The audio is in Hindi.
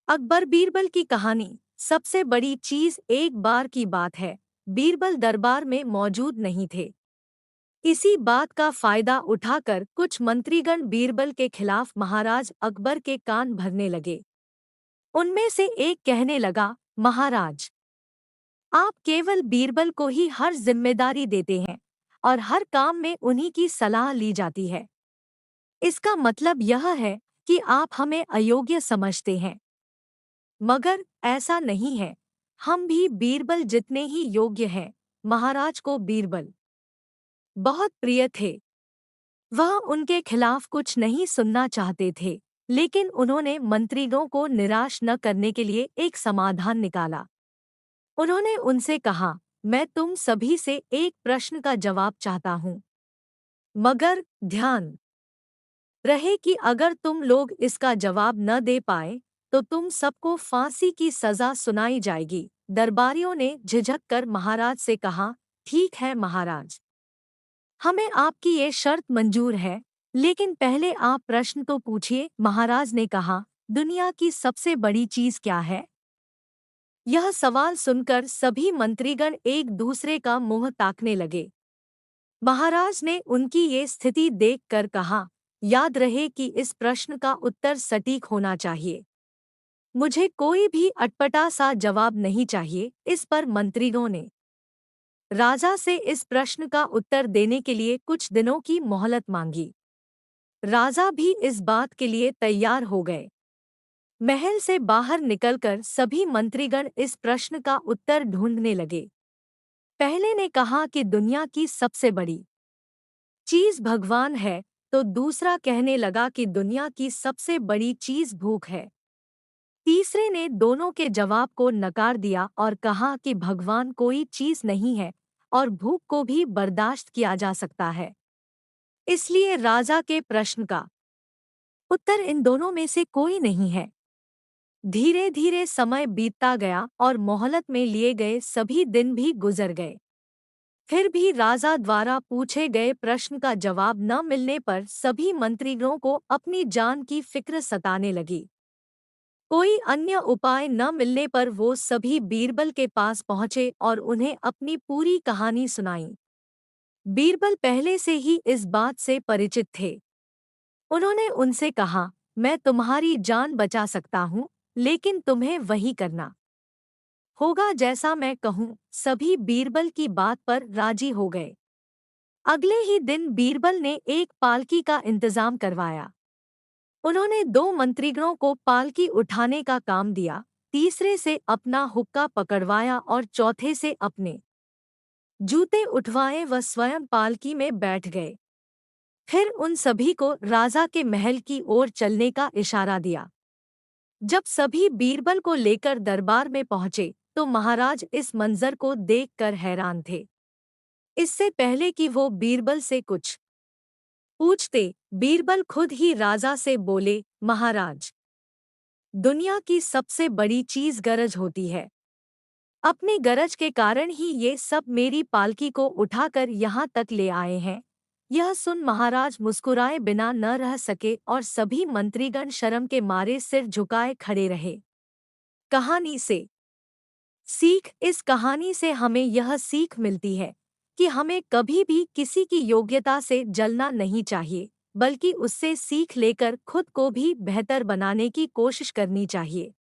अकबर बीरबल की कहानी। सबसे बड़ी चीज एक बार की बात है, बीरबल दरबार में मौजूद नहीं थे। इसी बात का फायदा उठाकर कुछ मंत्रीगण बीरबल के खिलाफ महाराज अकबर के कान भरने लगे। उनमें से एक कहने लगा, महाराज, आप केवल बीरबल को ही हर जिम्मेदारी देते हैं और हर काम में उन्हीं की सलाह ली जाती है। इसका मतलब यह है कि आप हमें अयोग्य समझते हैं। मगर ऐसा नहीं है, हम भी बीरबल जितने ही योग्य हैं। महाराज को बीरबल बहुत प्रिय थे। वह उनके खिलाफ कुछ नहीं सुनना चाहते थे, लेकिन उन्होंने मंत्रीगणों को निराश न करने के लिए एक समाधान निकाला। उन्होंने उनसे कहा, मैं तुम सभी से एक प्रश्न का जवाब चाहता हूँ, मगर ध्यान रहे कि अगर तुम लोग इसका जवाब न दे पाए तो तुम सबको फांसी की सजा सुनाई जाएगी। दरबारियों ने झिझक कर महाराज से कहा, ठीक है महाराज, हमें आपकी ये शर्त मंजूर है, लेकिन पहले आप प्रश्न तो पूछिए। महाराज ने कहा, दुनिया की सबसे बड़ी चीज क्या है? यह सवाल सुनकर सभी मंत्रीगण एक दूसरे का मुंह ताकने लगे। महाराज ने उनकी ये स्थिति देखकर कहा, याद रहे कि इस प्रश्न का उत्तर सटीक होना चाहिए। मुझे कोई भी अटपटा सा जवाब नहीं चाहिए। इस पर मंत्रीगणों ने राजा से इस प्रश्न का उत्तर देने के लिए कुछ दिनों की मोहलत मांगी। राजा भी इस बात के लिए तैयार हो गए। महल से बाहर निकलकर सभी मंत्रीगण इस प्रश्न का उत्तर ढूंढने लगे। पहले ने कहा कि दुनिया की सबसे बड़ी चीज भगवान है, तो दूसरा कहने लगा कि दुनिया की सबसे बड़ी चीज भूख है। तीसरे ने दोनों के जवाब को नकार दिया और कहा कि भगवान कोई चीज नहीं है और भूख को भी बर्दाश्त किया जा सकता है। इसलिए राजा के प्रश्न का उत्तर इन दोनों में से कोई नहीं है। धीरे धीरे समय बीतता गया और मोहलत में लिए गए सभी दिन भी गुजर गए। फिर भी राजा द्वारा पूछे गए प्रश्न का जवाब न मिलने पर सभी मंत्रीगणों को अपनी जान की फिक्र सताने लगी। कोई अन्य उपाय न मिलने पर वो सभी बीरबल के पास पहुंचे और उन्हें अपनी पूरी कहानी सुनाई। बीरबल पहले से ही इस बात से परिचित थे। उन्होंने उनसे कहा, मैं तुम्हारी जान बचा सकता हूँ, लेकिन तुम्हें वही करना होगा जैसा मैं कहूँ। सभी बीरबल की बात पर राजी हो गए। अगले ही दिन बीरबल ने एक पालकी का इंतजाम करवाया। उन्होंने दो मंत्रीगणों को पालकी उठाने का काम दिया, तीसरे से अपना हुक्का पकड़वाया और चौथे से अपने जूते उठवाए व स्वयं पालकी में बैठ गए। फिर उन सभी को राजा के महल की ओर चलने का इशारा दिया। जब सभी बीरबल को लेकर दरबार में पहुंचे तो महाराज इस मंजर को देखकर हैरान थे। इससे पहले कि वो बीरबल से कुछ पूछते, बीरबल खुद ही राजा से बोले, महाराज, दुनिया की सबसे बड़ी चीज गरज होती है। अपनी गरज के कारण ही ये सब मेरी पालकी को उठाकर यहाँ तक ले आए हैं। यह सुन महाराज मुस्कुराए बिना न रह सके और सभी मंत्रीगण शर्म के मारे सिर झुकाए खड़े रहे। कहानी से सीख। इस कहानी से हमें यह सीख मिलती है कि हमें कभी भी किसी की योग्यता से जलना नहीं चाहिए, बल्कि उससे सीख लेकर खुद को भी बेहतर बनाने की कोशिश करनी चाहिए।